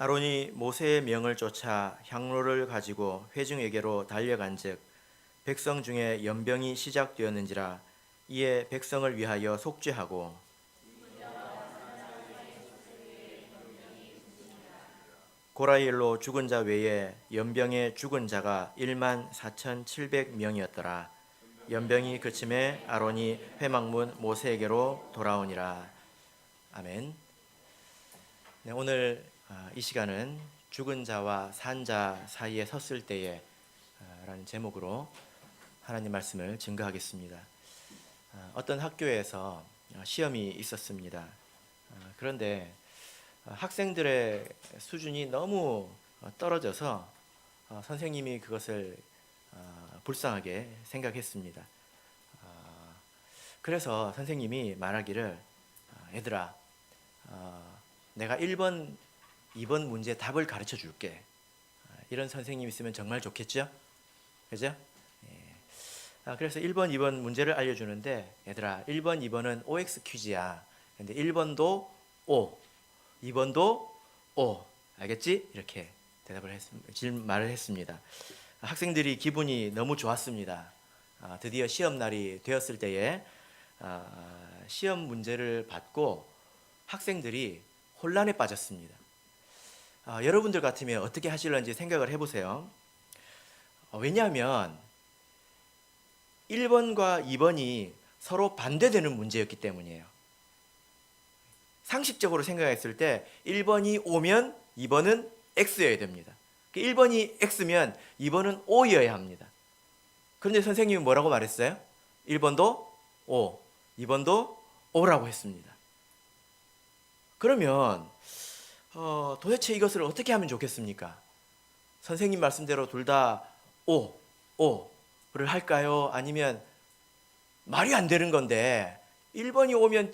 아론이 모세의 명을 쫓아 향로를 가지고 회중에게로 달려간즉 백성 중에 연병이 시작되었는지라. 이에 백성을 위하여 속죄하고 고라일로 죽은 자 외에 연병에 죽은 자가 1만 4,700명이었더라. 연병이 그침에 아론이 회막문 모세에게로 돌아오니라. 아멘. 네, 오늘 이 시간은 죽은 자와 산 자 사이에 섰을 때에 라는 제목으로 하나님 말씀을 증거하겠습니다. 어떤 학교에서 시험이 있었습니다. 그런데 학생들의 수준이 너무 떨어져서 선생님이 그것을 불쌍하게 생각했습니다. 그래서 선생님이 말하기를 얘들아, 내가 1번, 2번 문제 답을 가르쳐 줄게. 이런 선생님 있으면 정말 좋겠죠? 그죠? 그래서 1번, 2번 문제를 알려주는데 얘들아, 1번, 2번은 OX 퀴즈야. 근데 1번도 O, 2번도 O. 알겠지? 이렇게 말을 했습니다. 학생들이 기분이 너무 좋았습니다. 드디어 시험 날이 되었을 때에 시험 문제를 받고 학생들이 혼란에 빠졌습니다. 여러분들 같으면 어떻게 하실런지 생각을 해보세요. 왜냐하면 1번과 2번이 서로 반대되는 문제였기 때문이에요. 상식적으로 생각했을 때 1번이 O면 2번은 X여야 됩니다. 1번이 X면 2번은 O여야 합니다. 그런데 선생님이 뭐라고 말했어요? 1번도 O, 2번도 O라고 했습니다. 그러면 도대체 이것을 어떻게 하면 좋겠습니까? 선생님 말씀대로 둘 다 O를 할까요? 아니면 말이 안 되는 건데 1번이 오면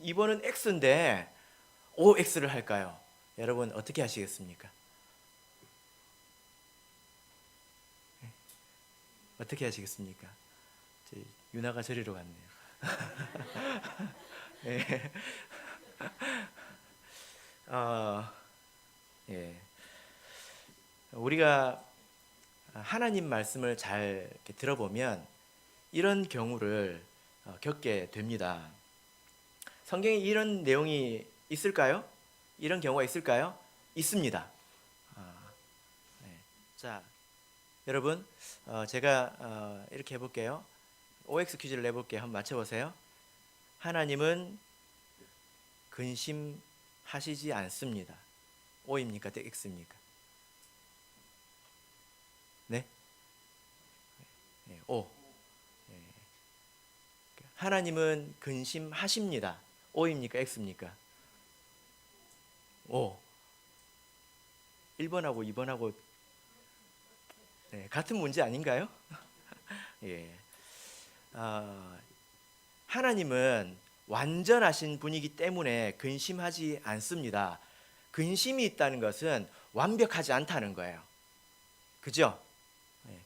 2번은 X인데 OX를 할까요? 여러분 어떻게 하시겠습니까? 어떻게 하시겠습니까? 유나가 저리로 갔네요. 네. 예. 우리가 하나님 말씀을 잘 이렇게 들어보면 이런 경우를 겪게 됩니다. 성경에 이런 내용이 있을까요? 이런 경우가 있을까요? 있습니다. 네. 자, 여러분, 제가 이렇게 해볼게요. OX 퀴즈를 내볼게요. 한번 맞춰보세요. 하나님은 근심하시지 않습니다. O입니까? X입니까? 네? 네, O. 네. 하나님은 근심하십니다. O입니까? X입니까? O. 1번하고 2번하고 네, 같은 문제 아닌가요? 예. 하나님은 완전하신 분이기 때문에 근심하지 않습니다. 근심이 있다는 것은 완벽하지 않다는 거예요. 그죠?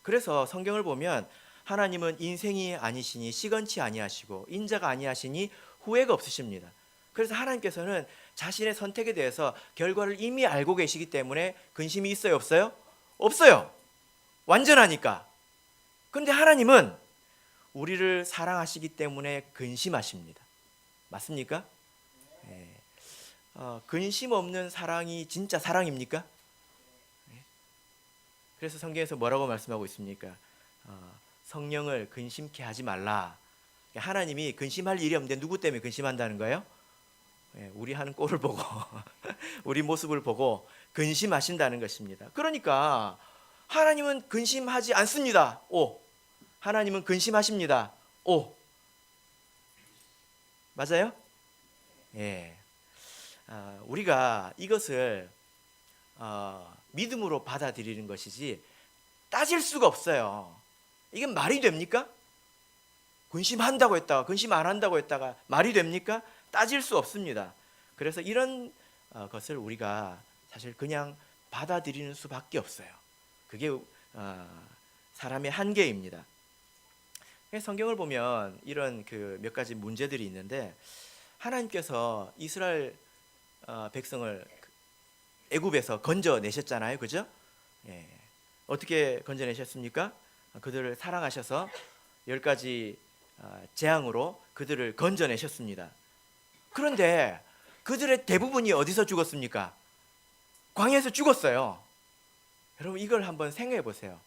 그래서 성경을 보면 하나님은 인생이 아니시니 시건치 아니하시고 인자가 아니하시니 후회가 없으십니다. 그래서 하나님께서는 자신의 선택에 대해서 결과를 이미 알고 계시기 때문에 근심이 있어요? 없어요? 없어요. 완전하니까. 그런데 하나님은 우리를 사랑하시기 때문에 근심하십니다. 맞습니까? 근심 없는 사랑이 진짜 사랑입니까? 그래서 성경에서 뭐라고 말씀하고 있습니까? 성령을 근심케 하지 말라. 하나님이 근심할 일이 없는데 누구 때문에 근심한다는 거예요? 우리 하는 꼴을 보고 우리 모습을 보고 근심하신다는 것입니다. 그러니까 하나님은 근심하지 않습니다. O. 하나님은 근심하십니다. O. 맞아요? 예. 우리가 이것을 믿음으로 받아들이는 것이지 따질 수가 없어요. 이게 말이 됩니까? 근심한다고 했다가 근심 안 한다고 했다가 말이 됩니까? 따질 수 없습니다. 그래서 이런 것을 우리가 사실 그냥 받아들이는 수밖에 없어요. 그게 사람의 한계입니다. 성경을 보면 이런 그 몇 가지 문제들이 있는데 하나님께서 이스라엘 백성을 애굽에서 건져내셨잖아요, 그죠? 예. 어떻게 건져내셨습니까? 그들을 사랑하셔서 10가지 재앙으로 그들을 건져내셨습니다. 그런데 그들의 대부분이 어디서 죽었습니까? 광야에서 죽었어요. 여러분 이걸 한번 생각해 보세요.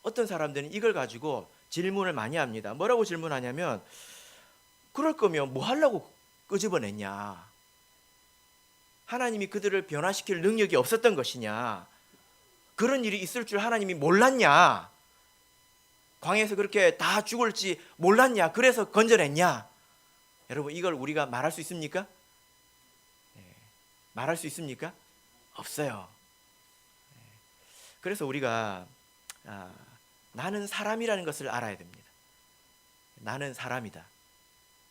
어떤 사람들은 이걸 가지고 질문을 많이 합니다. 뭐라고 질문하냐면, 그럴 거면 뭐 하려고 끄집어냈냐? 하나님이 그들을 변화시킬 능력이 없었던 것이냐? 그런 일이 있을 줄 하나님이 몰랐냐? 광야에서 그렇게 다 죽을지 몰랐냐? 그래서 건져냈냐? 여러분 이걸 우리가 말할 수 있습니까? 말할 수 있습니까? 없어요. 그래서 우리가 나는 사람이라는 것을 알아야 됩니다. 나는 사람이다.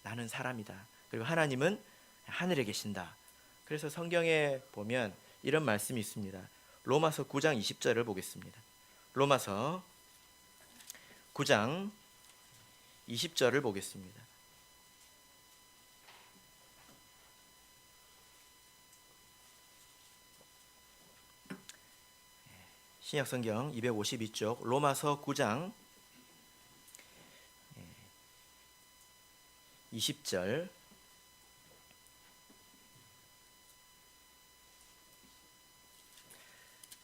나는 사람이다. 그리고 하나님은 하늘에 계신다. 그래서 성경에 보면 이런 말씀이 있습니다. 로마서 9장 20절을 보겠습니다. 로마서 9장 20절을 보겠습니다. 신약성경 252쪽 로마서 9장 20절.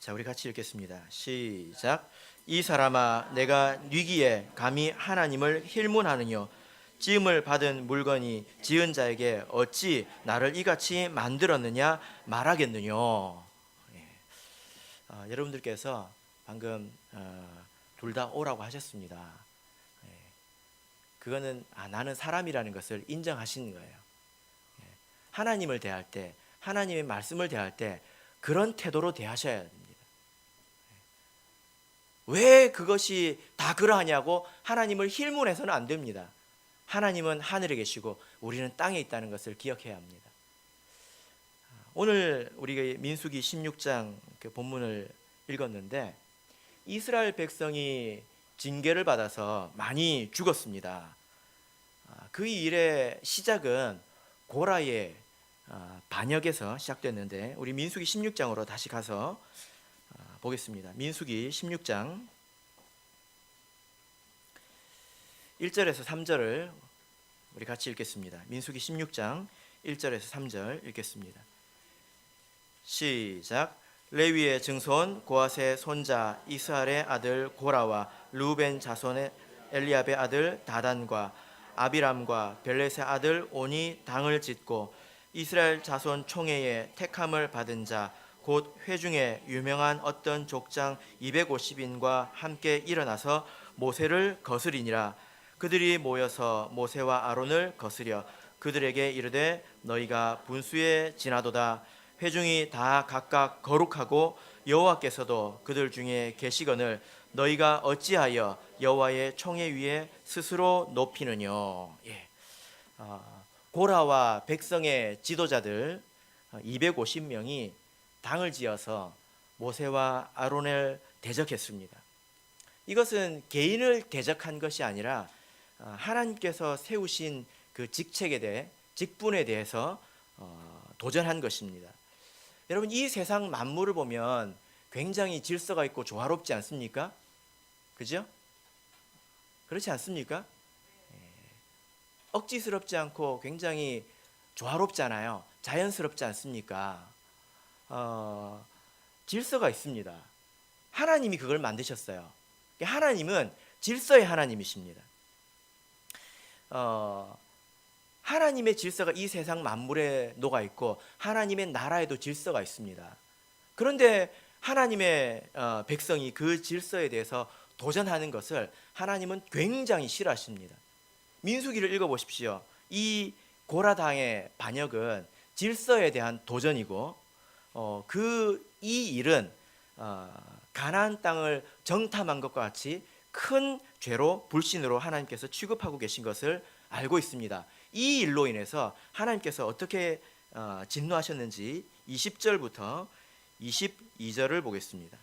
자, 우리 같이 읽겠습니다. 시작. 이 사람아, 내가 위기에 감히 하나님을 힐문하느뇨? 지음을 받은 물건이 지은 자에게 어찌 나를 이같이 만들었느냐 말하겠느뇨? 여러분들께서 방금 둘 다 오라고 하셨습니다. 그거는 나는 사람이라는 것을 인정하시는 거예요. 하나님을 대할 때, 하나님의 말씀을 대할 때 그런 태도로 대하셔야 됩니다. 왜 그것이 다 그러하냐고 하나님을 힐문해서는 안 됩니다. 하나님은 하늘에 계시고 우리는 땅에 있다는 것을 기억해야 합니다. 오늘 우리가 민수기 16장 그 본문을 읽었는데 이스라엘 백성이 징계를 받아서 많이 죽었습니다. 그 일의 시작은 고라의 반역에서 시작됐는데 우리 민수기 16장으로 다시 가서 보겠습니다. 민수기 16장 1절에서 3절을 우리 같이 읽겠습니다. 민수기 16장 1절에서 3절 읽겠습니다. 시작. 레위의 증손 고핫의 손자 이스할의 아들 고라와 르우벤 자손의 엘리압의 아들 다단과 아비람과 벨렛의 아들 온이 당을 짓고 이스라엘 자손 총회의 택함을 받은 자 곧 회중에 유명한 어떤 족장 250인과 함께 일어나서 모세를 거스리니라. 그들이 모여서 모세와 아론을 거스려 그들에게 이르되 너희가 분수에 지나도다. 회중이 다 각각 거룩하고 여호와께서도 그들 중에 계시거늘 너희가 어찌하여 여호와의 총회 위에 스스로 높이느뇨? 고라와 백성의 지도자들 250명이 당을 지어서 모세와 아론을 대적했습니다. 이것은 개인을 대적한 것이 아니라 하나님께서 세우신 그 직책에 대해 직분에 대해서 도전한 것입니다. 여러분 이 세상 만물을 보면 굉장히 질서가 있고 조화롭지 않습니까? 그죠? 그렇지 않습니까? 억지스럽지 않고 굉장히 조화롭잖아요. 자연스럽지 않습니까? 질서가 있습니다. 하나님이 그걸 만드셨어요. 하나님은 질서의 하나님이십니다. 하나님의 질서가 이 세상 만물에 녹아 있고 하나님의 나라에도 질서가 있습니다. 그런데 하나님의 백성이 그 질서에 대해서 도전하는 것을 하나님은 굉장히 싫어하십니다. 민수기를 읽어보십시오. 이 고라당의 반역은 질서에 대한 도전이고 이 일은 가나안 땅을 정탐한 것과 같이 큰 죄로 불신으로 하나님께서 취급하고 계신 것을 알고 있습니다. 이 일로 인해서 하나님께서 어떻게 진노하셨는지 20절부터 22절을 보겠습니다.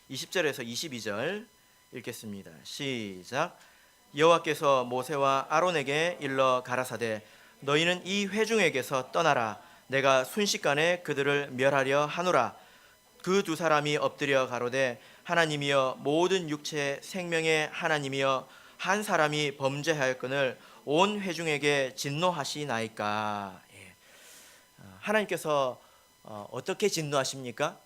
20절에서 22절 읽겠습니다. 시작. 여호와께서 모세와 아론에게 일러 가라사대 너희는 이 회중에게서 떠나라. 내가 순식간에 그들을 멸하려 하노라. 그 두 사람이 엎드려 가로되 하나님이여 모든 육체 생명의 하나님이여 한 사람이 범죄하였거늘 온 회중에게 진노하시나이까. 예. 하나님께서 어떻게 진노하십니까?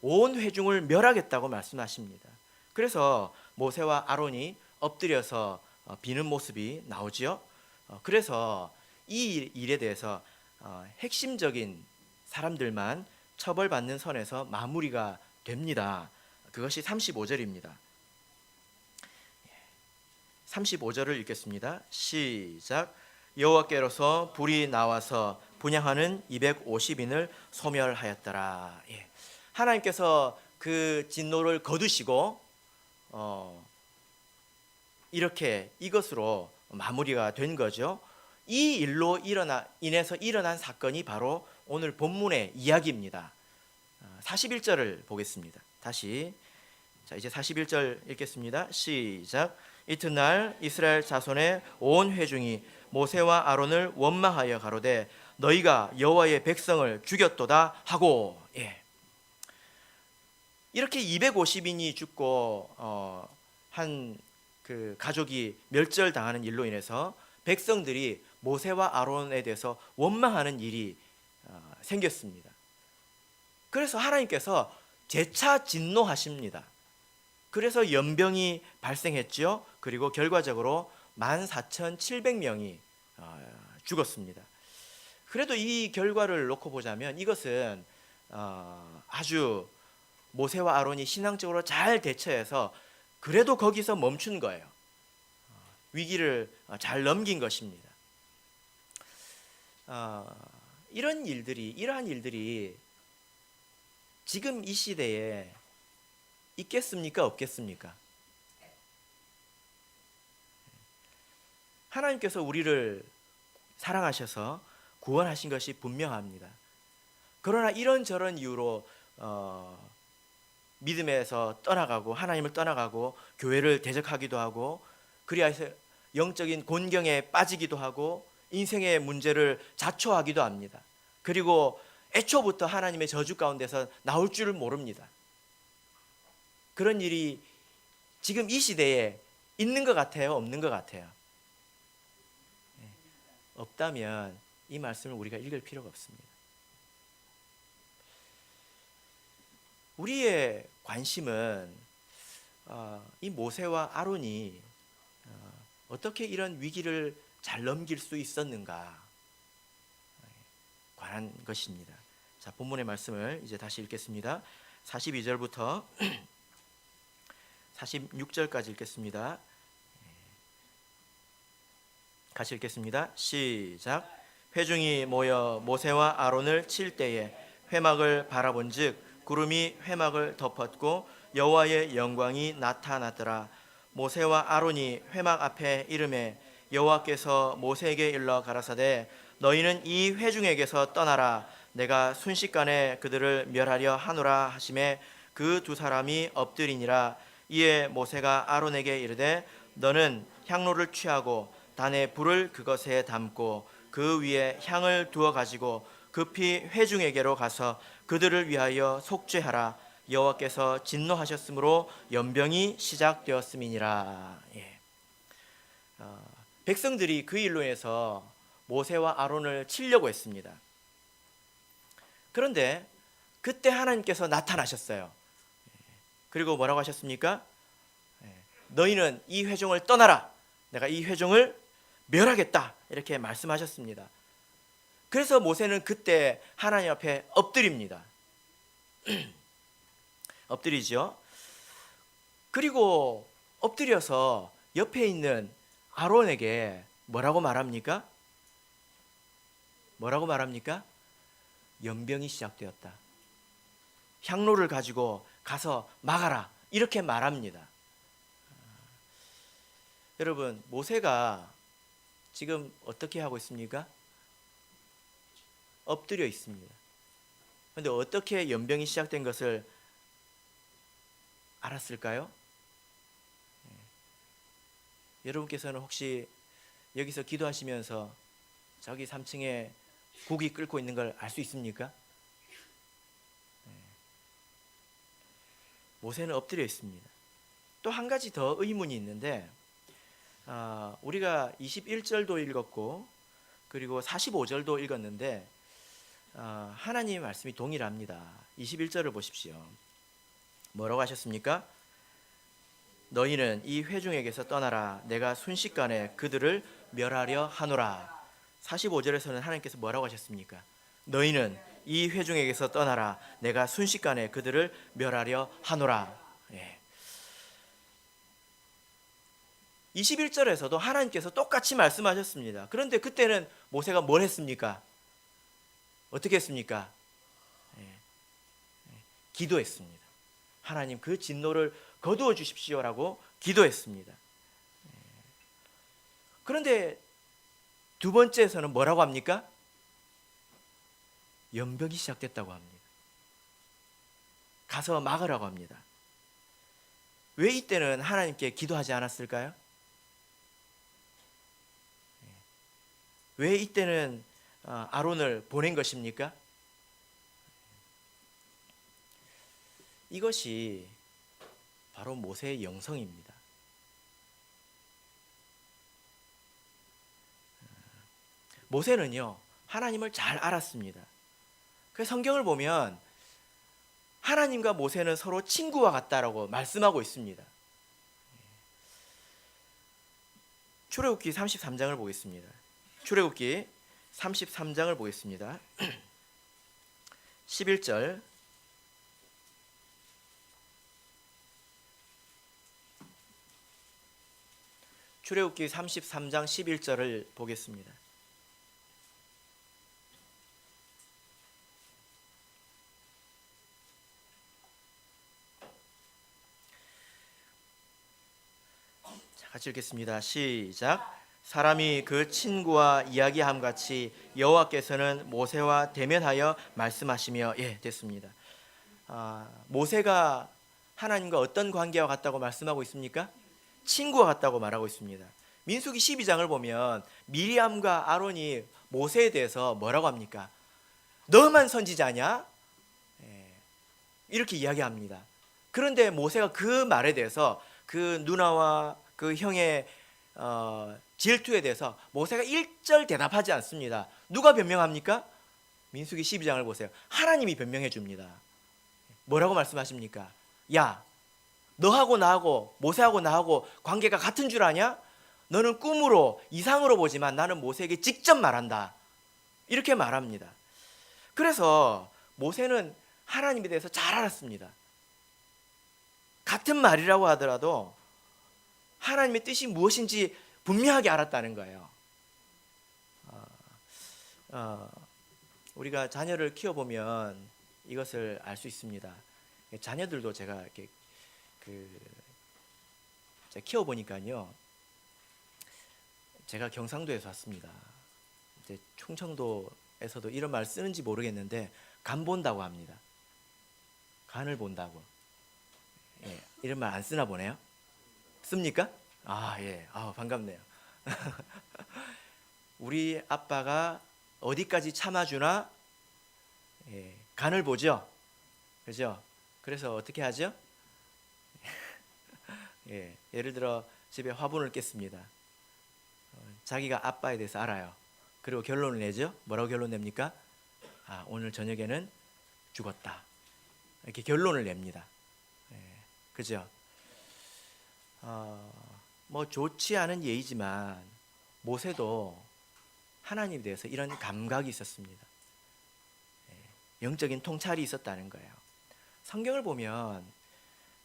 온 회중을 멸하겠다고 말씀하십니다. 그래서 모세와 아론이 엎드려서 비는 모습이 나오지요. 그래서 이 일에 대해서 핵심적인 사람들만 처벌받는 선에서 마무리가 됩니다. 그것이 35절입니다. 35절을 읽겠습니다. 시작. 여호와께로서 불이 나와서 분향하는 250인을 소멸하였더라. 예. 하나님께서 그 진노를 거두시고 이렇게 이것으로 마무리가 된 거죠. 이 일로 인해서 일어난 사건이 바로 오늘 본문의 이야기입니다. 41절을 보겠습니다. 다시 자 이제 41절 읽겠습니다. 시작. 이튿날 이스라엘 자손의 온 회중이 모세와 아론을 원망하여 가로되 너희가 여호와의 백성을 죽였도다 하고. 예. 이렇게 250인이 죽고 한 그 가족이 멸절당하는 일로 인해서 백성들이 모세와 아론에 대해서 원망하는 일이 생겼습니다. 그래서 하나님께서 재차 진노하십니다. 그래서 연병이 발생했죠. 그리고 결과적으로 14,700명이 죽었습니다. 그래도 이 결과를 놓고 보자면 이것은 아주 모세와 아론이 신앙적으로 잘 대처해서 그래도 거기서 멈춘 거예요. 위기를 잘 넘긴 것입니다. 이러한 일들이 지금 이 시대에 있겠습니까? 없겠습니까? 하나님께서 우리를 사랑하셔서 구원하신 것이 분명합니다. 그러나 이런저런 이유로 믿음에서 떠나가고 하나님을 떠나가고 교회를 대적하기도 하고 그리하여서 영적인 곤경에 빠지기도 하고 인생의 문제를 자초하기도 합니다. 그리고 애초부터 하나님의 저주 가운데서 나올 줄을 모릅니다. 그런 일이 지금 이 시대에 있는 것 같아요? 없는 것 같아요? 없다면 이 말씀을 우리가 읽을 필요가 없습니다. 우리의 관심은 이 모세와 아론이 어떻게 이런 위기를 잘 넘길 수 있었는가 관한 것입니다. 자, 본문의 말씀을 이제 다시 읽겠습니다. 42절부터 46절까지 읽겠습니다. 같이 읽겠습니다. 시작. 회중이 모여 모세와 아론을 칠 때에 회막을 바라본즉 구름이 회막을 덮었고 여호와의 영광이 나타났더라. 모세와 아론이 회막 앞에 이르매 여호와께서 모세에게 일러 가라사대 너희는 이 회중에게서 떠나라. 내가 순식간에 그들을 멸하려 하노라 하시매 그 두 사람이 엎드리니라. 이에 모세가 아론에게 이르되 너는 향로를 취하고 단에 불을 그것에 담고 그 위에 향을 두어 가지고 급히 회중에게로 가서 그들을 위하여 속죄하라. 여호와께서 진노하셨으므로 연병이 시작되었음이니라. 예. 백성들이 그 일로 인해서 모세와 아론을 치려고 했습니다. 그런데 그때 하나님께서 나타나셨어요. 그리고 뭐라고 하셨습니까? 너희는 이 회중을 떠나라. 내가 이 회중을 멸하겠다. 이렇게 말씀하셨습니다. 그래서 모세는 그때 하나님 앞에 엎드립니다. 엎드리죠. 그리고 엎드려서 옆에 있는 아론에게 뭐라고 말합니까? 뭐라고 말합니까? 연병이 시작되었다. 향로를 가지고 가서 막아라. 이렇게 말합니다. 여러분, 모세가 지금 어떻게 하고 있습니까? 엎드려 있습니다. 그런데 어떻게 연병이 시작된 것을 알았을까요? 여러분께서는 혹시 여기서 기도하시면서 저기 3층에 국이 끓고 있는 걸 알 수 있습니까? 모세는 엎드려 있습니다. 또 한 가지 더 의문이 있는데 우리가 21절도 읽었고 그리고 45절도 읽었는데 하나님의 말씀이 동일합니다. 21절을 보십시오. 뭐라고 하셨습니까? 너희는 이 회중에게서 떠나라. 내가 순식간에 그들을 멸하려 하노라. 45절에서는 하나님께서 뭐라고 하셨습니까? 너희는 이 회중에게서 떠나라. 내가 순식간에 그들을 멸하려 하노라. 21절에서도 하나님께서 똑같이 말씀하셨습니다. 그런데 그때는 모세가 뭘 했습니까? 어떻게 했습니까? 기도했습니다. 하나님 그 진노를 거두어 주십시오라고 기도했습니다. 그런데 두 번째에서는 뭐라고 합니까? 연병이 시작됐다고 합니다. 가서 막으라고 합니다. 왜 이때는 하나님께 기도하지 않았을까요? 왜 이때는 아론을 보낸 것입니까? 이것이 바로 모세의 영성입니다. 모세는요, 하나님을 잘 알았습니다. 그래서 성경을 보면 하나님과 모세는 서로 친구와 같다라고 말씀하고 있습니다. 출애굽기 33장을 보겠습니다. 출애굽기 33장을 보겠습니다. 11절 출애굽기 33장 11절을 보겠습니다. 자, 같이 읽겠습니다. 시작. 사람이 그 친구와 이야기함 같이 여호와께서는 모세와 대면하여 말씀하시며 됐습니다. 모세가 하나님과 어떤 관계와 같다고 말씀하고 있습니까? 친구와 같다고 말하고 있습니다. 민수기 12장을 보면 미리암과 아론이 모세에 대해서 뭐라고 합니까? 너만 선지자냐? 이렇게 이야기합니다. 그런데 모세가 그 말에 대해서 그 누나와 그 형의 질투에 대해서 모세가 1절 대답하지 않습니다. 누가 변명합니까? 민수기 12장을 보세요. 하나님이 변명해 줍니다. 뭐라고 말씀하십니까? 야, 너하고 나하고 모세하고 나하고 관계가 같은 줄 아냐? 너는 꿈으로 이상으로 보지만 나는 모세에게 직접 말한다. 이렇게 말합니다. 그래서 모세는 하나님에 대해서 잘 알았습니다. 같은 말이라고 하더라도 하나님의 뜻이 무엇인지 분명하게 알았다는 거예요. 우리가 자녀를 키워보면 이것을 알 수 있습니다. 자녀들도 제가 이렇게 제가 키워보니까요, 제가 경상도에서 왔습니다. 이제 충청도에서도 이런 말 쓰는지 모르겠는데 간 본다고 합니다. 간을 본다고. 이런 말 안 쓰나 보네요. 씁니까? 반갑네요. 우리 아빠가 어디까지 참아주나 간을 보죠. 그죠? 그래서 어떻게 하죠? 예를 들어 집에 화분을 깼습니다. 자기가 아빠에 대해서 알아요. 그리고 결론을 내죠. 뭐라고 결론 냅니까? 오늘 저녁에는 죽었다. 이렇게 결론을 냅니다. 그죠? 뭐 좋지 않은 예이지만 모세도 하나님에 대해서 이런 감각이 있었습니다. 영적인 통찰이 있었다는 거예요. 성경을 보면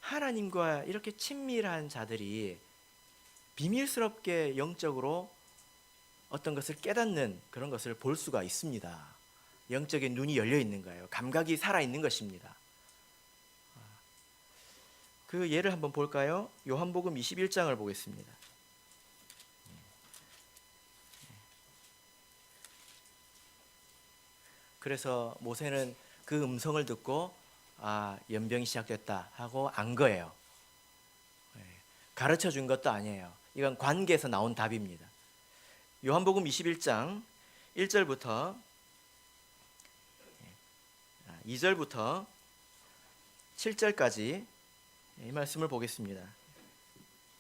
하나님과 이렇게 친밀한 자들이 비밀스럽게 영적으로 어떤 것을 깨닫는 그런 것을 볼 수가 있습니다. 영적인 눈이 열려 있는 거예요. 감각이 살아 있는 것입니다. 그 예를 한번 볼까요? 요한복음 21장을 보겠습니다. 그래서 모세는 그 음성을 듣고 연병이 시작됐다 하고 안 거예요. 가르쳐 준 것도 아니에요. 이건 관계에서 나온 답입니다. 요한복음 21장 1절부터 2절부터 7절까지 이 말씀을 보겠습니다.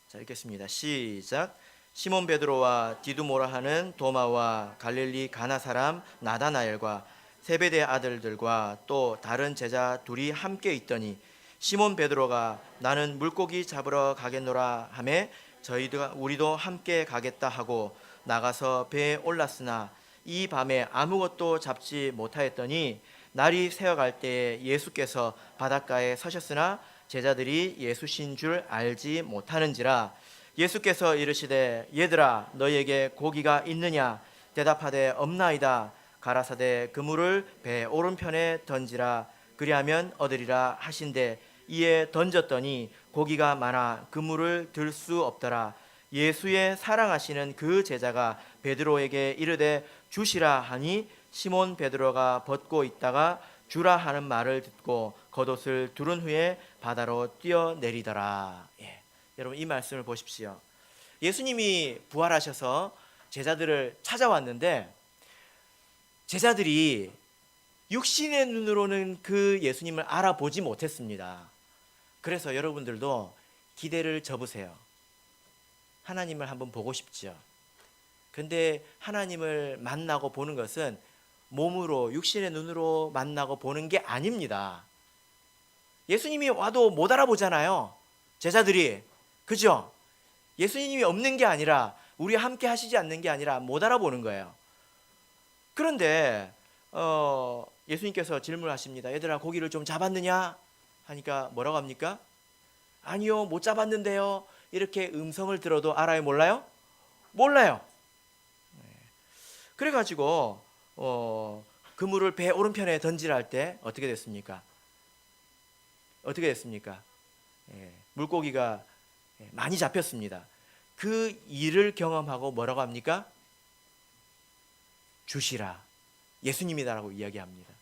자, 읽겠습니다. 시작. 시몬 베드로와 디두모라 하는 도마와 갈릴리 가나 사람 나다나엘과 세베대 아들들과 또 다른 제자 둘이 함께 있더니 시몬 베드로가 나는 물고기 잡으러 가겠노라 하매 우리도 함께 가겠다 하고 나가서 배에 올랐으나 이 밤에 아무것도 잡지 못하였더니 날이 새어갈 때에 예수께서 바닷가에 서셨으나 제자들이 예수신 줄 알지 못하는지라. 예수께서 이르시되 얘들아 너희에게 고기가 있느냐 대답하되 없나이다. 가라사대 그물을 배 오른편에 던지라 그리하면 얻으리라 하신대 이에 던졌더니 고기가 많아 그물을 들 수 없더라. 예수의 사랑하시는 그 제자가 베드로에게 이르되 주시라 하니 시몬 베드로가 벗고 있다가 주라 하는 말을 듣고 겉옷을 두른 후에 바다로 뛰어내리더라. 여러분 이 말씀을 보십시오. 예수님이 부활하셔서 제자들을 찾아왔는데 제자들이 육신의 눈으로는 그 예수님을 알아보지 못했습니다. 그래서 여러분들도 기대를 접으세요. 하나님을 한번 보고 싶죠. 근데 하나님을 만나고 보는 것은 몸으로 육신의 눈으로 만나고 보는 게 아닙니다. 예수님이 와도 못 알아보잖아요. 제자들이. 그죠? 예수님이 없는 게 아니라 우리와 함께 하시지 않는 게 아니라 못 알아보는 거예요. 그런데 예수님께서 질문하십니다. 얘들아 고기를 좀 잡았느냐? 하니까 뭐라고 합니까? 아니요 못 잡았는데요. 이렇게 음성을 들어도 알아요 몰라요? 몰라요. 그래가지고 그물을 배 오른편에 던지라 할 때 어떻게 됐습니까? 어떻게 됐습니까? 물고기가 많이 잡혔습니다. 그 일을 경험하고 뭐라고 합니까? 주시라 예수님이다라고 이야기합니다.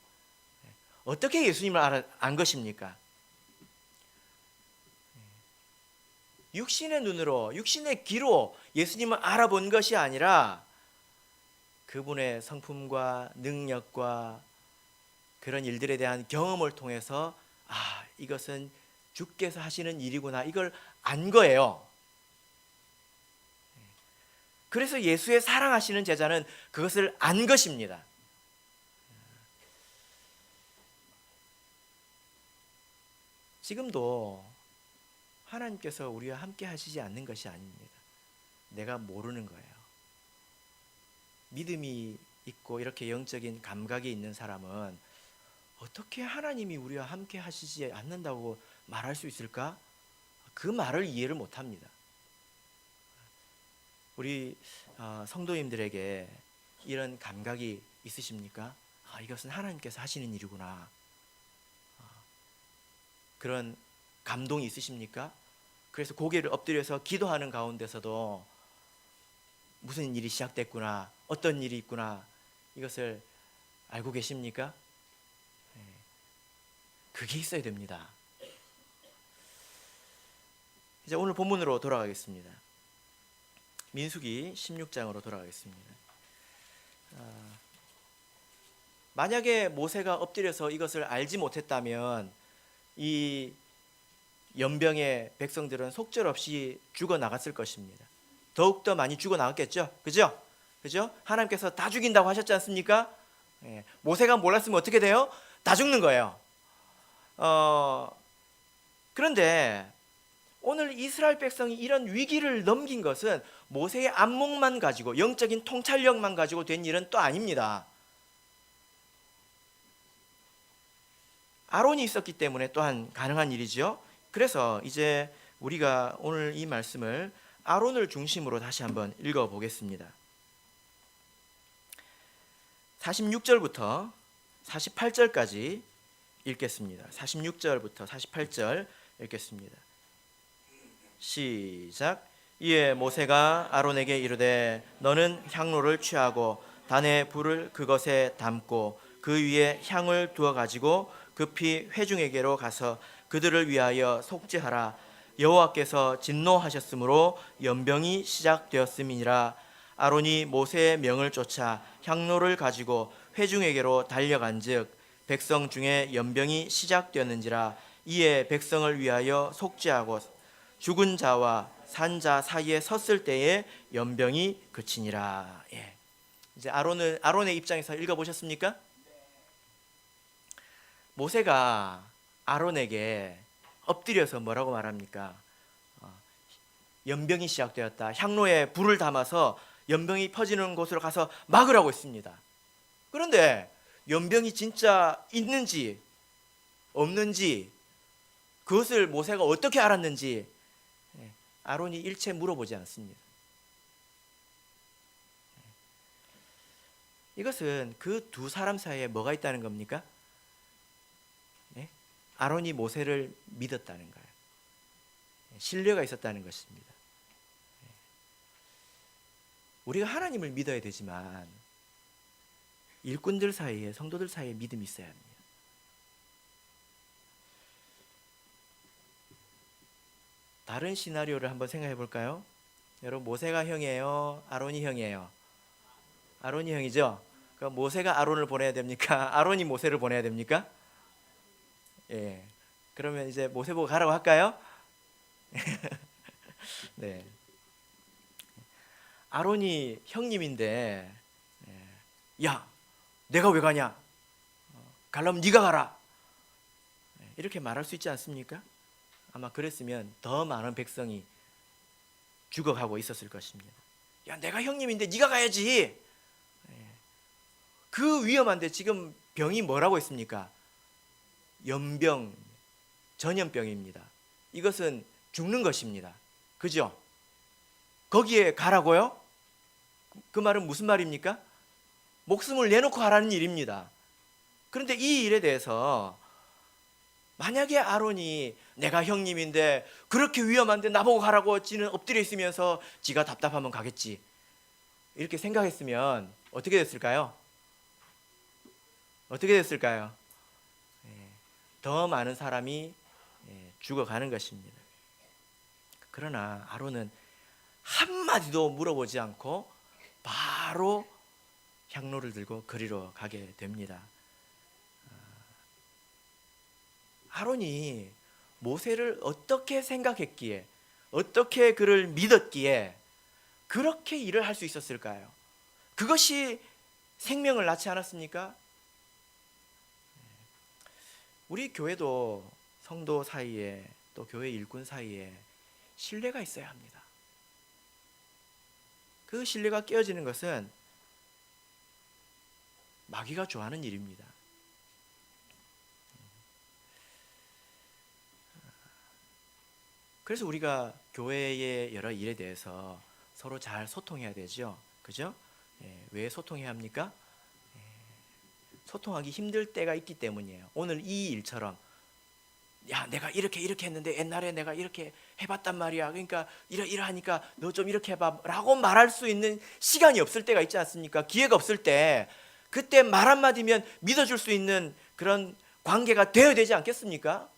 어떻게 예수님을 안 것입니까? 육신의 눈으로 육신의 귀로 예수님을 알아본 것이 아니라 그분의 성품과 능력과 그런 일들에 대한 경험을 통해서 이것은 주께서 하시는 일이구나 이걸 안 거예요. 그래서 예수의 사랑하시는 제자는 그것을 안 것입니다. 지금도 하나님께서 우리와 함께 하시지 않는 것이 아닙니다. 내가 모르는 거예요. 믿음이 있고 이렇게 영적인 감각이 있는 사람은 어떻게 하나님이 우리와 함께 하시지 않는다고 말할 수 있을까? 그 말을 이해를 못합니다. 우리 성도님들에게 이런 감각이 있으십니까? 이것은 하나님께서 하시는 일이구나. 그런 감동이 있으십니까? 그래서 고개를 엎드려서 기도하는 가운데서도 무슨 일이 시작됐구나, 어떤 일이 있구나 이것을 알고 계십니까? 그게 있어야 됩니다. 이제 오늘 본문으로 돌아가겠습니다. 민수기 16장으로 돌아가겠습니다. 만약에 모세가 엎드려서 이것을 알지 못했다면 이 연병의 백성들은 속절없이 죽어나갔을 것입니다. 더욱더 많이 죽어나갔겠죠. 그죠? 하나님께서 다 죽인다고 하셨지 않습니까? 모세가 몰랐으면 어떻게 돼요? 다 죽는 거예요. 그런데 오늘 이스라엘 백성이 이런 위기를 넘긴 것은 모세의 안목만 가지고 영적인 통찰력만 가지고 된 일은 또 아닙니다. 아론이 있었기 때문에 또한 가능한 일이죠. 그래서 이제 우리가 오늘 이 말씀을 아론을 중심으로 다시 한번 읽어보겠습니다. 46절부터 48절까지 읽겠습니다. 46절부터 48절 읽겠습니다. 시작. 이에 모세가 아론에게 이르되 너는 향로를 취하고 단의 불을 그것에 담고 그 위에 향을 두어 가지고 급히 회중에게로 가서 그들을 위하여 속죄하라. 여호와께서 진노하셨으므로 연병이 시작되었음이니라. 아론이 모세의 명을 쫓아 향로를 가지고 회중에게로 달려간즉 백성 중에 연병이 시작되었는지라. 이에 백성을 위하여 속죄하고 죽은 자와 산 자 사이에 섰을 때에 연병이 그치니라. 예. 이제 아론의 입장에서 읽어보셨습니까? 모세가 아론에게 엎드려서 뭐라고 말합니까? 연병이 시작되었다. 향로에 불을 담아서 연병이 퍼지는 곳으로 가서 막으라고 했습니다. 그런데 연병이 진짜 있는지 없는지 그것을 모세가 어떻게 알았는지 아론이 일체 물어보지 않습니다. 이것은 그 두 사람 사이에 뭐가 있다는 겁니까? 아론이 모세를 믿었다는 거예요. 신뢰가 있었다는 것입니다. 우리가 하나님을 믿어야 되지만 일꾼들 사이에, 성도들 사이에 믿음이 있어야 합니다. 다른 시나리오를 한번 생각해 볼까요? 여러분, 모세가 형이에요? 아론이 형이에요? 아론이 형이죠? 그럼 모세가 아론을 보내야 됩니까? 아론이 모세를 보내야 됩니까? 예. 그러면 이제 모세 보고 가라고 할까요? 네. 아론이 형님인데, 야, 내가 왜 가냐? 가려면 네가 가라. 이렇게 말할 수 있지 않습니까? 아마 그랬으면 더 많은 백성이 죽어가고 있었을 것입니다. 야, 내가 형님인데 네가 가야지. 그 위험한데 지금 병이 뭐라고 했습니까? 연병, 전염병입니다. 이것은 죽는 것입니다. 그죠? 거기에 가라고요? 그 말은 무슨 말입니까? 목숨을 내놓고 하라는 일입니다. 그런데 이 일에 대해서 만약에 아론이 내가 형님인데 그렇게 위험한데 나보고 가라고 지는 엎드려 있으면서 지가 답답하면 가겠지, 이렇게 생각했으면 어떻게 됐을까요? 어떻게 됐을까요? 더 많은 사람이 죽어가는 것입니다. 그러나 아론은 한마디도 물어보지 않고 바로 향로를 들고 그리로 가게 됩니다. 아론이 모세를 어떻게 생각했기에, 어떻게 그를 믿었기에 그렇게 일을 할 수 있었을까요? 그것이 생명을 낳지 않았습니까? 우리 교회도 성도 사이에, 또 교회 일꾼 사이에 신뢰가 있어야 합니다. 그 신뢰가 깨어지는 것은 마귀가 좋아하는 일입니다. 그래서 우리가 교회의 여러 일에 대해서 서로 잘 소통해야 되죠. 그죠? 왜 소통해야 합니까? 소통하기 힘들 때가 있기 때문이에요. 오늘 이 일처럼, 야, 내가 이렇게 했는데 옛날에 내가 이렇게 해봤단 말이야. 그러니까 이러하니까 너 좀 이렇게 해봐 라고 말할 수 있는 시간이 없을 때가 있지 않습니까? 기회가 없을 때, 그때 말 한마디면 믿어줄 수 있는 그런 관계가 되어야 되지 않겠습니까?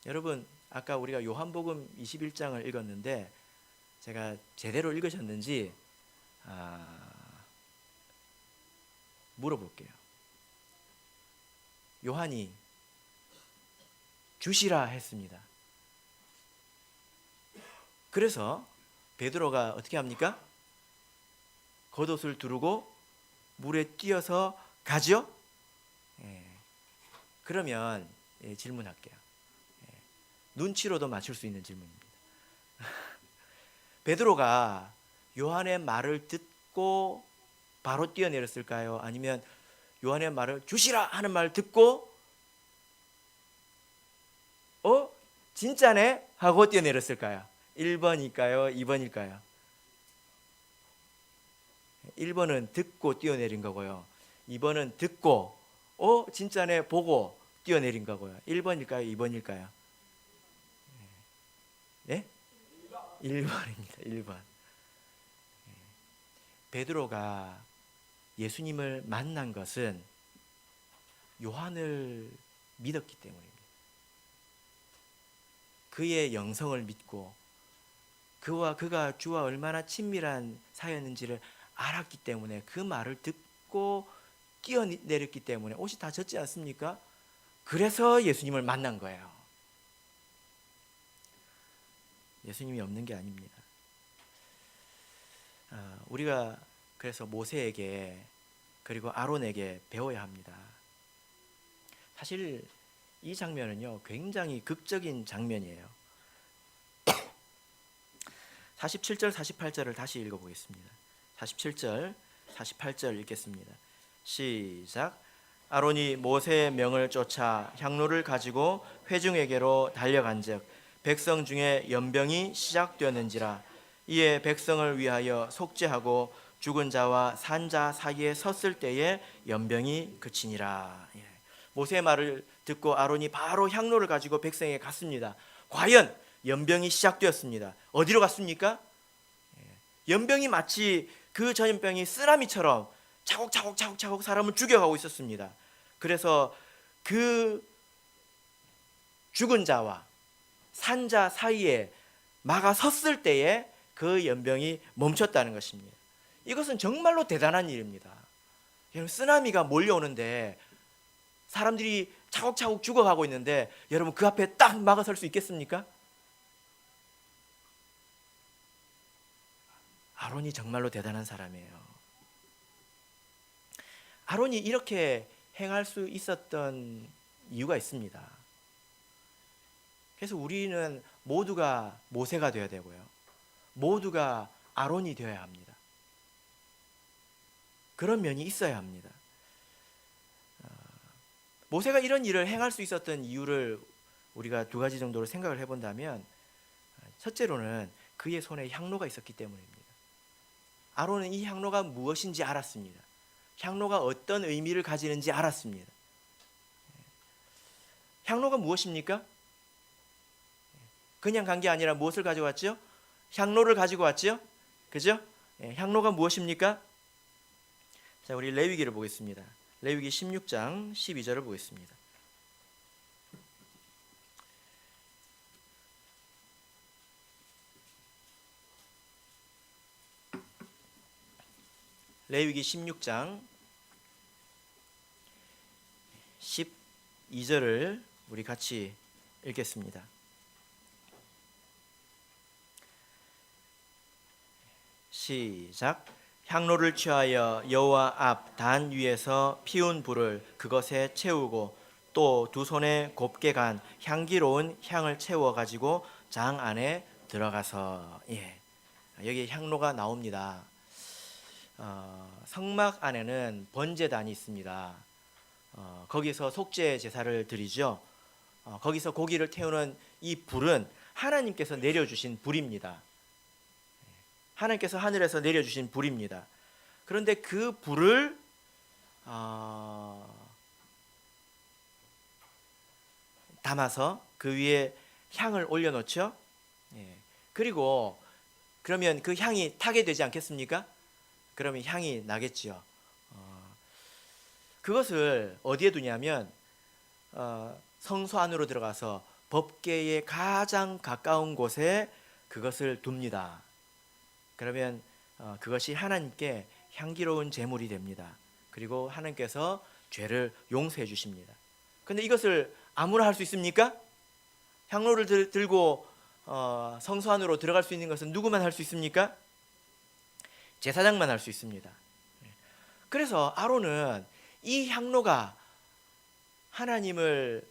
여러분, 아까 우리가 요한복음 21장을 읽었는데 제가 제대로 읽으셨는지 물어볼게요. 요한이 주시라 했습니다. 그래서 베드로가 어떻게 합니까? 겉옷을 두르고 물에 뛰어서 가죠? 그러면 질문할게요. 눈치로도 맞출 수 있는 질문입니다. 베드로가 요한의 말을 듣고 바로 뛰어내렸을까요? 아니면 요한의 말을 주시라 하는 말을 듣고 진짜네? 하고 뛰어내렸을까요? 1번일까요? 2번일까요? 1번은 듣고 뛰어내린 거고요. 2번은 듣고 진짜네 보고 뛰어내린 거고요. 1번일까요? 2번일까요? 네? 1번입니다. 1번. 베드로가 예수님을 만난 것은 요한을 믿었기 때문입니다. 그의 영성을 믿고 그가 주와 얼마나 친밀한 사이였는지를 알았기 때문에, 그 말을 듣고 뛰어내렸기 때문에 옷이 다 젖지 않습니까? 그래서 예수님을 만난 거예요. 예수님이 없는 게 아닙니다. 우리가 그래서 모세에게 그리고 아론에게 배워야 합니다. 사실 이 장면은요, 굉장히 극적인 장면이에요. 47절 48절을 다시 읽어보겠습니다. 47절 48절 읽겠습니다. 시작. 아론이 모세의 명을 쫓아 향로를 가지고 회중에게로 달려간즉 백성 중에 연병이 시작되었는지라. 이에 백성을 위하여 속죄하고 죽은 자와 산 자 사이에 섰을 때에 연병이 그치니라. 모세의 말을 듣고 아론이 바로 향로를 가지고 백성에게 갔습니다. 과연 연병이 시작되었습니다. 어디로 갔습니까? 연병이 마치 그 전염병이 쓰나미처럼 차곡차곡 사람을 죽여가고 있었습니다. 그래서 그 죽은 자와 산 자 사이에 막아 섰을 때에 그 연병이 멈췄다는 것입니다. 이것은 정말로 대단한 일입니다. 여러분, 쓰나미가 몰려오는데 사람들이 차곡차곡 죽어가고 있는데 여러분, 그 앞에 딱 막아설 수 있겠습니까? 아론이 정말로 대단한 사람이에요. 아론이 이렇게 행할 수 있었던 이유가 있습니다. 그래서 우리는 모두가 모세가 되어야 되고요, 모두가 아론이 되어야 합니다. 그런 면이 있어야 합니다. 모세가 이런 일을 행할 수 있었던 이유를 우리가 두 가지 정도로 생각을 해본다면, 첫째로는 그의 손에 향로가 있었기 때문입니다. 아론은 이 향로가 무엇인지 알았습니다. 향로가 어떤 의미를 가지는지 알았습니다. 향로가 무엇입니까? 그냥 간 게 아니라 무엇을 가지고 왔죠? 향로를 가지고 왔죠? 그죠? 향로가 무엇입니까? 자, 우리 레위기를 보겠습니다. 레위기 16장 12절을 보겠습니다. 레위기 16장 12절을 우리 같이 읽겠습니다. 시작. 향로를 취하여 여호와 앞 단 위에서 피운 불을 그것에 채우고 또 두 손에 곱게 간 향기로운 향을 채워 가지고 장 안에 들어가서, 여기 향로가 나옵니다. 성막 안에는 번제단이 있습니다. 거기서 속죄 제사를 드리죠. 거기서 고기를 태우는 이 불은 하나님께서 내려주신 불입니다. 하나님께서 하늘에서 내려주신 불입니다. 그런데 그 불을 담아서 그 위에 향을 올려놓죠. 그리고 그러면 그 향이 타게 되지 않겠습니까? 그러면 향이 나겠지요. 그것을 어디에 두냐면 성소 안으로 들어가서 법궤에 가장 가까운 곳에 그것을 둡니다. 그러면 그것이 하나님께 향기로운 제물이 됩니다. 그리고 하나님께서 죄를 용서해 주십니다. 그런데 이것을 아무나 할 수 있습니까? 향로를 들고 성소 안으로 들어갈 수 있는 것은 누구만 할 수 있습니까? 제사장만 할 수 있습니다. 그래서 아론은 이 향로가 하나님을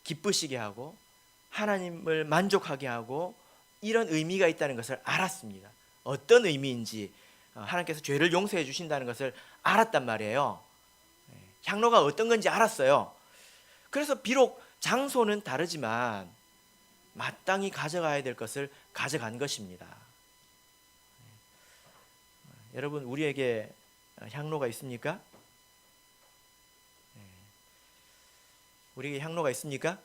기쁘시게 하고 하나님을 만족하게 하고 이런 의미가 있다는 것을 알았습니다. 어떤 의미인지, 하나님께서 죄를 용서해 주신다는 것을 알았단 말이에요. 향로가 어떤 건지 알았어요. 그래서 비록 장소는 다르지만 마땅히 가져가야 될 것을 가져간 것입니다. 여러분, 우리에게 향로가 있습니까? 우리에게 향로가 있습니까?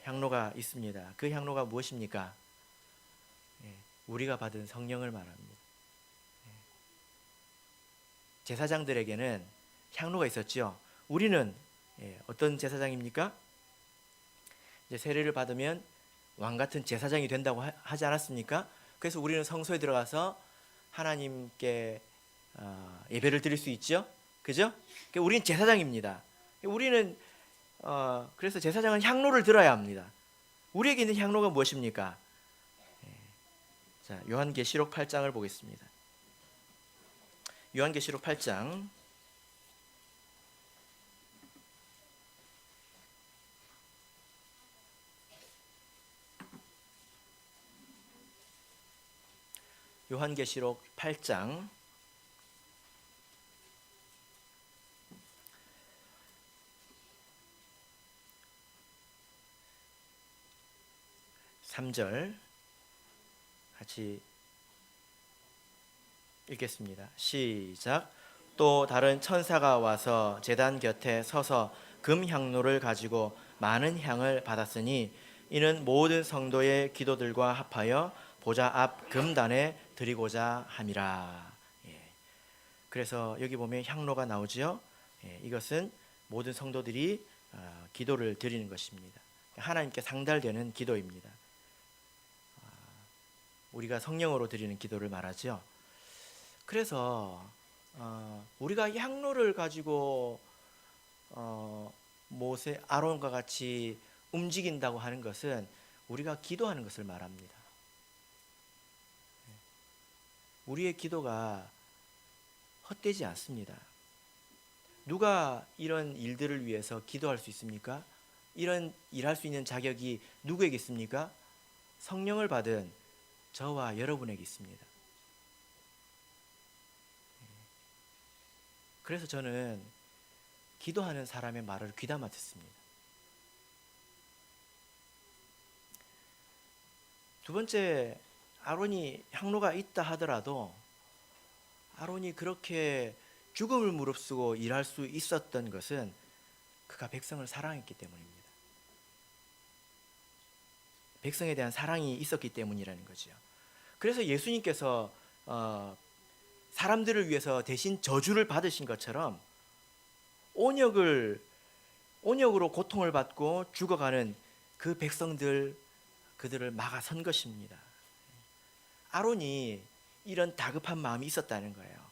향로가 있습니다. 그 향로가 무엇입니까? 우리가 받은 성령을 말합니다. 제사장들에게는 향로가 있었죠. 우리는 어떤 제사장입니까? 이제 세례를 받으면 왕 같은 제사장이 된다고 하지 않았습니까? 그래서 우리는 성소에 들어가서 하나님께 예배를 드릴 수 있죠. 그죠? 우리는 제사장입니다. 우리는 그래서 제사장은 향로를 들어야 합니다. 우리에게 있는 향로가 무엇입니까? 자, 요한계시록 8장을 보겠습니다. 요한계시록 8장 3절 같이 읽겠습니다. 시작. 또 다른 천사가 와서 제단 곁에 서서 금 향로를 가지고 많은 향을 받았으니 이는 모든 성도의 기도들과 합하여 보좌 앞 금단에 드리고자 함이라. 그래서 여기 보면 향로가 나오죠. 이것은 모든 성도들이 기도를 드리는 것입니다. 하나님께 상달되는 기도입니다. 우리가 성령으로 드리는 기도를 말하죠. 그래서 우리가 향로를 가지고 모세, 아론과 같이 움직인다고 하는 것은 우리가 기도하는 것을 말합니다. 우리의 기도가 헛되지 않습니다. 누가 이런 일들을 위해서 기도할 수 있습니까? 이런 일할 수 있는 자격이 누구에게 있습니까? 성령을 받은 저와 여러분에게 있습니다. 그래서 저는 기도하는 사람의 말을 귀담아 듣습니다. 두 번째, 아론이 향로가 있다 하더라도 아론이 그렇게 죽음을 무릅쓰고 일할 수 있었던 것은 그가 백성을 사랑했기 때문입니다. 백성에 대한 사랑이 있었기 때문이라는 거죠. 그래서 예수님께서 사람들을 위해서 대신 저주를 받으신 것처럼 온역으로 고통을 받고 죽어가는 그 백성들, 그들을 막아선 것입니다. 아론이 이런 다급한 마음이 있었다는 거예요.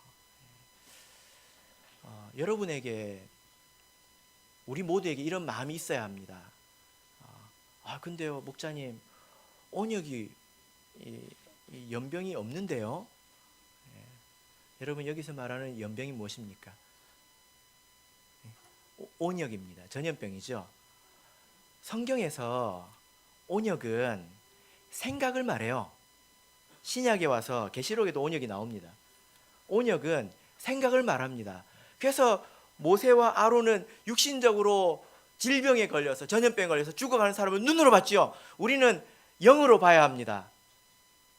여러분에게, 우리 모두에게 이런 마음이 있어야 합니다. 근데요, 목자님, 온역이 연병이 없는데요. 여러분, 여기서 말하는 연병이 무엇입니까? 온역입니다. 전염병이죠. 성경에서 온역은 생각을 말해요. 신약에 와서 계시록에도 온역이 나옵니다. 온역은 생각을 말합니다. 그래서 모세와 아론은 육신적으로 질병에 걸려서, 전염병에 걸려서 죽어가는 사람을 눈으로 봤지요. 우리는 영으로 봐야 합니다.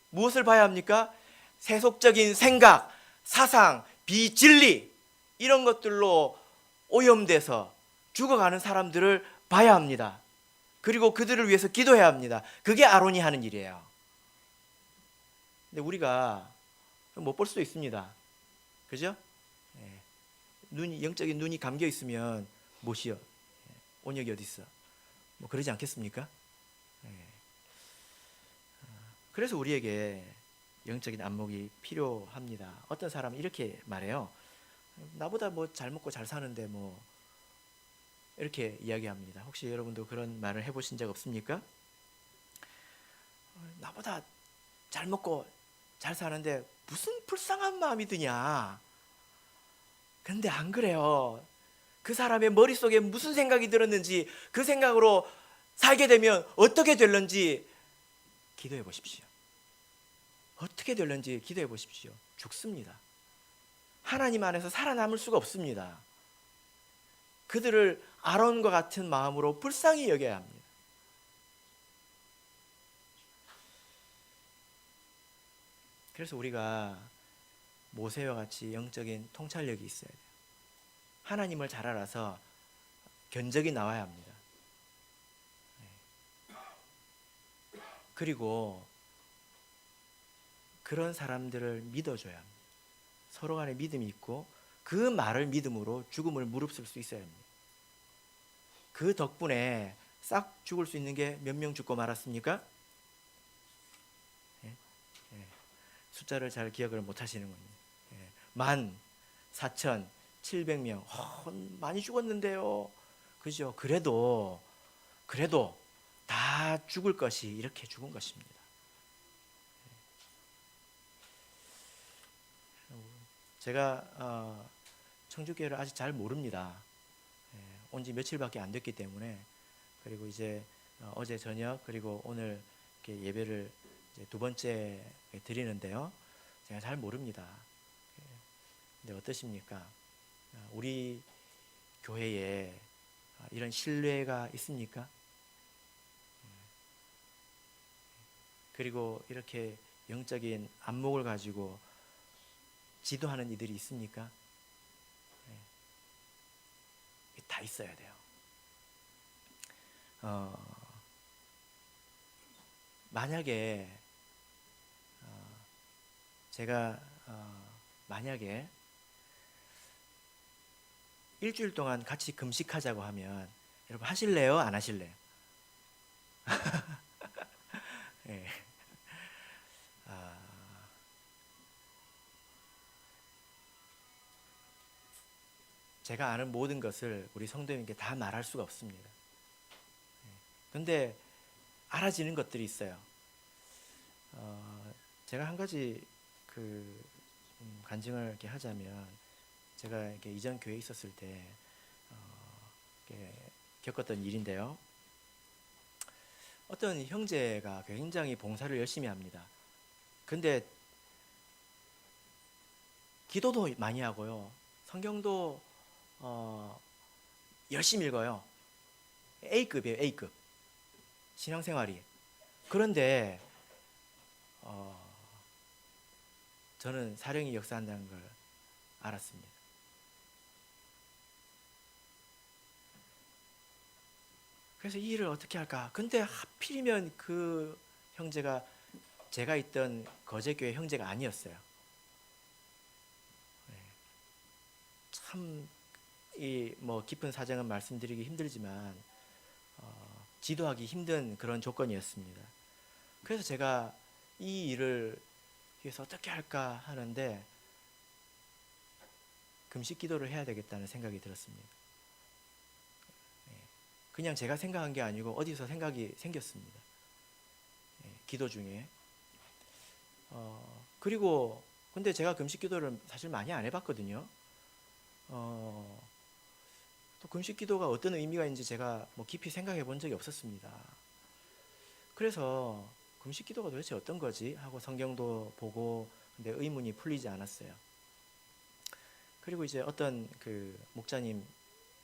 무엇을 봐야 합니까? 세속적인 생각, 사상, 비진리, 이런 것들로 오염돼서 죽어가는 사람들을 봐야 합니다. 그리고 그들을 위해서 기도해야 합니다. 그게 아론이 하는 일이에요. 근데 우리가 못 볼 수도 있습니다. 그죠? 영적인 눈이 감겨 있으면 못이요. 온역이 어디 있어? 뭐 그러지 않겠습니까? 그래서 우리에게 영적인 안목이 필요합니다. 어떤 사람은 이렇게 말해요. 나보다 뭐 잘 먹고 잘 사는데 뭐 이렇게 이야기합니다. 혹시 여러분도 그런 말을 해보신 적 없습니까? 나보다 잘 먹고 잘 사는데 무슨 불쌍한 마음이 드냐? 근데 안 그래요. 그 사람의 머릿속에 무슨 생각이 들었는지, 그 생각으로 살게 되면 어떻게 될는지 기도해 보십시오. 어떻게 될는지 기도해 보십시오. 죽습니다. 하나님 안에서 살아남을 수가 없습니다. 그들을 아론과 같은 마음으로 불쌍히 여겨야 합니다. 그래서 우리가 모세와 같이 영적인 통찰력이 있어야 돼요. 하나님을 잘 알아서 견적이 나와야 합니다. 그리고 그런 사람들을 믿어줘야 합니다. 서로 간에 믿음이 있고 그 말을 믿음으로 죽음을 무릅쓸 수 있어야 합니다. 그 덕분에 싹 죽을 수 있는 게 몇 명 죽고 말았습니까? 숫자를 잘 기억을 못 하시는군요. 14,700명. 많이 죽었는데요. 그죠? 그래도 다 죽을 것이 이렇게 죽은 것입니다. 제가 청주교회를 아직 잘 모릅니다. 온 지 며칠밖에 안 됐기 때문에. 그리고 이제 어제 저녁 그리고 오늘 이렇게 예배를 이제 두 번째 드리는데요. 제가 잘 모릅니다. 근데 어떠십니까? 우리 교회에 이런 신뢰가 있습니까? 그리고 이렇게 영적인 안목을 가지고 지도하는 이들이 있습니까? 다 있어야 돼요. 만약에 제가 만약에 일주일 동안 같이 금식하자고 하면 여러분 하실래요? 안 하실래요? 네. 제가 아는 모든 것을 우리 성도님께 다 말할 수가 없습니다. 근데 알아지는 것들이 있어요. 제가 한 가지 간증을 이렇게 하자면, 제가 이렇게 이전 교회에 있었을 때 이렇게 겪었던 일인데요. 어떤 형제가 굉장히 봉사를 열심히 합니다. 근데 기도도 많이 하고요, 성경도 열심히 읽어요. A급이에요, A급 신앙생활이. 그런데 저는 사령이 역사한다는 걸 알았습니다. 그래서 이 일을 어떻게 할까? 근데 하필이면 그 형제가 제가 있던 거제교회 형제가 아니었어요. 참 이 뭐 깊은 사정은 말씀드리기 힘들지만 지도하기 힘든 그런 조건이었습니다. 그래서 제가 이 일을 위해서 어떻게 할까 하는데 금식 기도를 해야 되겠다는 생각이 들었습니다. 그냥 제가 생각한 게 아니고 어디서 생각이 생겼습니다. 기도 중에. 그리고 근데 제가 금식 기도를 사실 많이 안 해봤거든요. 또 금식 기도가 어떤 의미가 있는지 제가 뭐 깊이 생각해 본 적이 없었습니다. 그래서 금식 기도가 도대체 어떤 거지 하고 성경도 보고, 근데 의문이 풀리지 않았어요. 그리고 이제 어떤 그 목자님,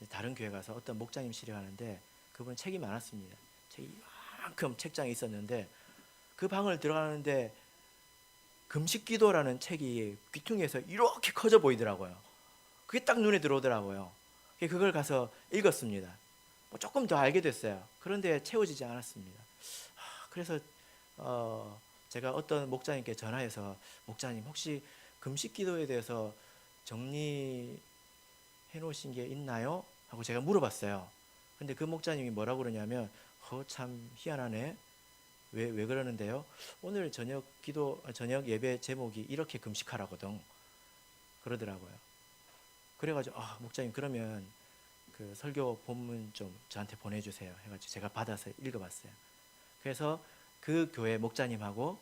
다른 교회 가서 어떤 목자님실에 가는데 그분 책이 많았습니다. 책이 이만큼 책장에 있었는데 그 방을 들어가는데 금식 기도라는 책이 귀퉁이에서 이렇게 커져 보이더라고요. 그게 딱 눈에 들어오더라고요. 그걸 가서 읽었습니다. 뭐 조금 더 알게 됐어요. 그런데 채워지지 않았습니다. 그래서 제가 어떤 목자님께 전화해서, 목자님 혹시 금식 기도에 대해서 정리해 놓으신 게 있나요? 하고 제가 물어봤어요. 근데 그 목자님이 뭐라고 그러냐면, 참 희한하네. 왜 그러는데요? 오늘 저녁 예배 제목이 이렇게 금식하라거든. 그러더라고요. 그래가지고 목자님 그러면 그 설교 본문 좀 저한테 보내주세요 해가지고 제가 받아서 읽어봤어요. 그래서 그 교회 목자님하고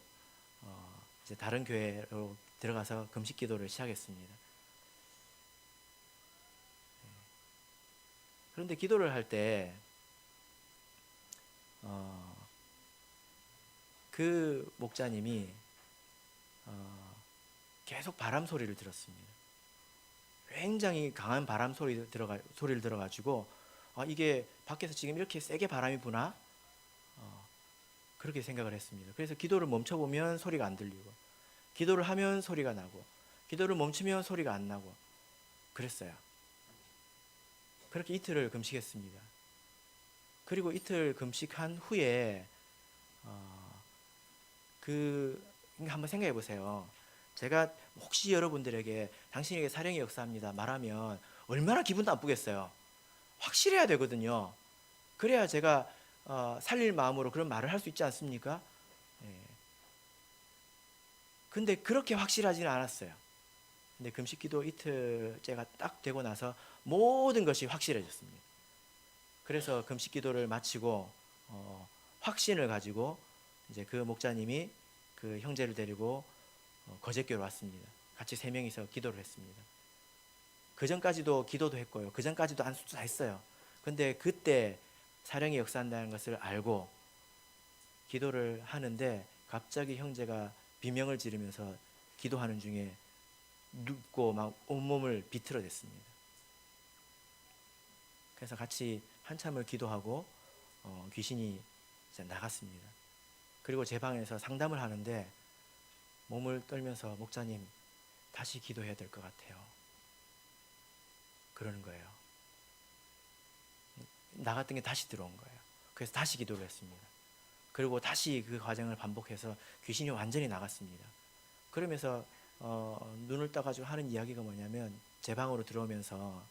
이제 다른 교회로 들어가서 금식 기도를 시작했습니다. 그런데 기도를 할 때 그 목자님이 계속 바람 소리를 들었습니다. 굉장히 강한 바람 소리를 들어가지고 이게 밖에서 지금 이렇게 세게 바람이 부나? 그렇게 생각을 했습니다. 그래서 기도를 멈춰보면 소리가 안 들리고, 기도를 하면 소리가 나고, 기도를 멈추면 소리가 안 나고 그랬어요. 그렇게 이틀을 금식했습니다. 그리고 이틀 금식한 후에 한번 생각해 보세요. 제가 혹시 여러분들에게 당신에게 사령의 역사합니다 말하면 얼마나 기분 나쁘겠어요. 확실해야 되거든요. 그래야 제가 살릴 마음으로 그런 말을 할 수 있지 않습니까? 근데 그렇게 확실하지는 않았어요. 근데 금식기도 이틀째가 딱 되고 나서 모든 것이 확실해졌습니다. 그래서 금식기도를 마치고 확신을 가지고 이제 그 목사님이 그 형제를 데리고 거제교로 왔습니다. 같이 세 명이서 기도를 했습니다. 그 전까지도 기도도 했고요. 그 전까지도 안수도 다 했어요. 근데 그때 사령이 역사한다는 것을 알고 기도를 하는데 갑자기 형제가 비명을 지르면서 기도하는 중에 눕고 막 온몸을 비틀어댔습니다. 그래서 같이 한참을 기도하고 귀신이 이제 나갔습니다. 그리고 제 방에서 상담을 하는데 몸을 떨면서 목사님 다시 기도해야 될 것 같아요. 그러는 거예요. 나갔던 게 다시 들어온 거예요. 그래서 다시 기도를 했습니다. 그리고 다시 그 과정을 반복해서 귀신이 완전히 나갔습니다. 그러면서 눈을 떠가지고 하는 이야기가 뭐냐면 제 방으로 들어오면서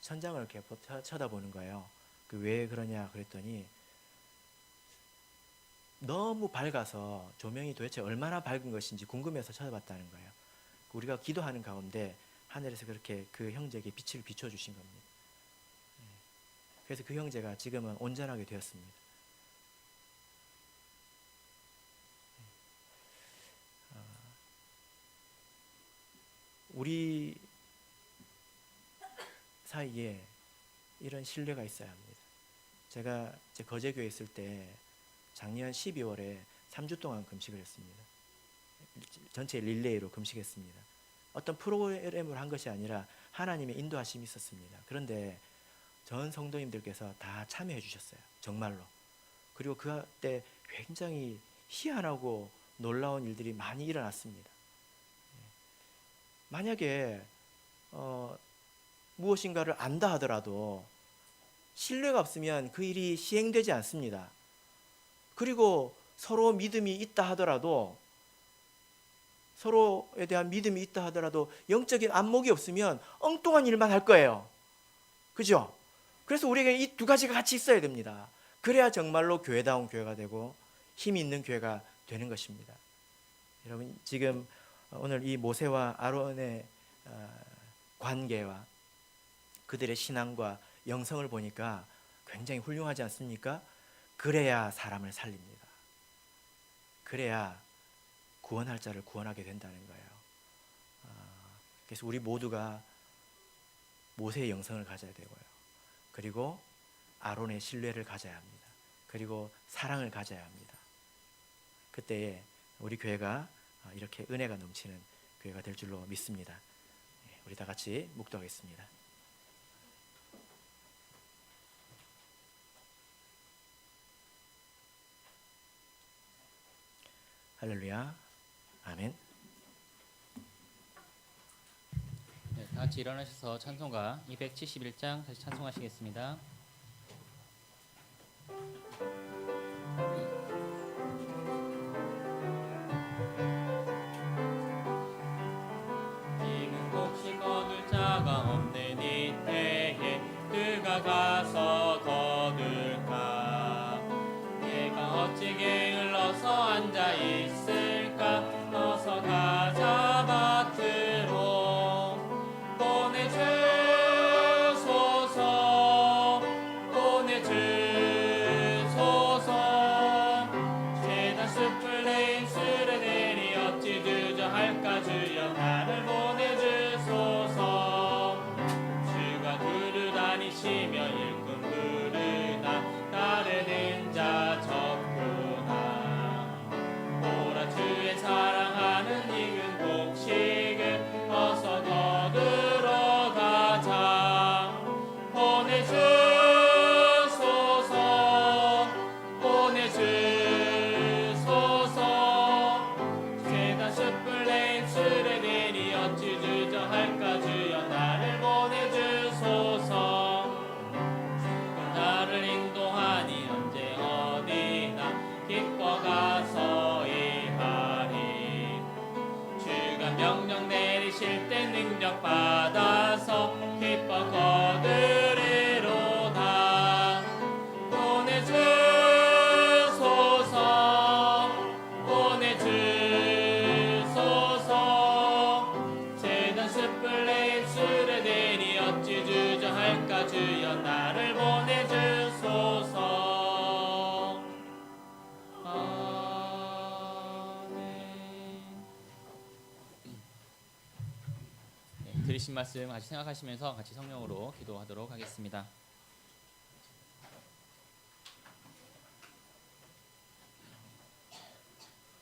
천장을 이렇게 쳐다보는 거예요. 그 왜 그러냐 그랬더니 너무 밝아서 조명이 도대체 얼마나 밝은 것인지 궁금해서 쳐다봤다는 거예요. 우리가 기도하는 가운데 하늘에서 그렇게 그 형제에게 빛을 비춰주신 겁니다. 그래서 그 형제가 지금은 온전하게 되었습니다. 우리 사이에 이런 신뢰가 있어야 합니다. 제가 이제 거제교에 있을 때 작년 12월에 3주 동안 금식을 했습니다. 전체 릴레이로 금식했습니다. 어떤 프로그램을 한 것이 아니라 하나님의 인도하심이 있었습니다. 그런데 전 성도님들께서 다 참여해 주셨어요. 정말로. 그리고 그때 굉장히 희한하고 놀라운 일들이 많이 일어났습니다. 만약에 무엇인가를 안다 하더라도 신뢰가 없으면 그 일이 시행되지 않습니다. 그리고 서로 믿음이 있다 하더라도 서로에 대한 믿음이 있다 하더라도 영적인 안목이 없으면 엉뚱한 일만 할 거예요. 그죠? 그래서 우리에게 이 두 가지가 같이 있어야 됩니다. 그래야 정말로 교회다운 교회가 되고 힘이 있는 교회가 되는 것입니다. 여러분 지금 오늘 이 모세와 아론의 관계와 그들의 신앙과 영성을 보니까 굉장히 훌륭하지 않습니까? 그래야 사람을 살립니다. 그래야 구원할 자를 구원하게 된다는 거예요. 그래서 우리 모두가 모세의 영성을 가져야 되고요. 그리고 아론의 신뢰를 가져야 합니다. 그리고 사랑을 가져야 합니다. 그때에 우리 교회가 이렇게 은혜가 넘치는 교회가 될 줄로 믿습니다. 우리 다 같이 묵도하겠습니다. 할렐루야. 아멘. 네, 다 같이 일어나셔서 찬송가 271장 다시 찬송하시겠습니다. 지금 혹시 거둘 자가 없는 이 때에 그가 가서 거둘까? 내가 어찌 게을러서 앉아 있을까? 어서 가자 밭으로 보내주소서 보내주소서 죄다 숲을 레인스를 내리 어찌 주저할까 주여 나를 보내주소서 주가 두루 다니시며 일꾼 부르나 따르는 자 적구나 보라 주의 사랑하는 익은 곡식을 어서 거두러 가자 보내주소서 보내주소서 죄다 숯불 레인스를 내리 어찌 주저할까 주여 나를 보내주소서 나를 인도하니 언제 어디나 기뻐 가서 일하리 주가 명령 내리실 때 능력 받아서 기뻐 거두리로다 주신 말씀 같이 생각하시면서 같이 성령으로 기도하도록 하겠습니다.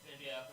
셀비야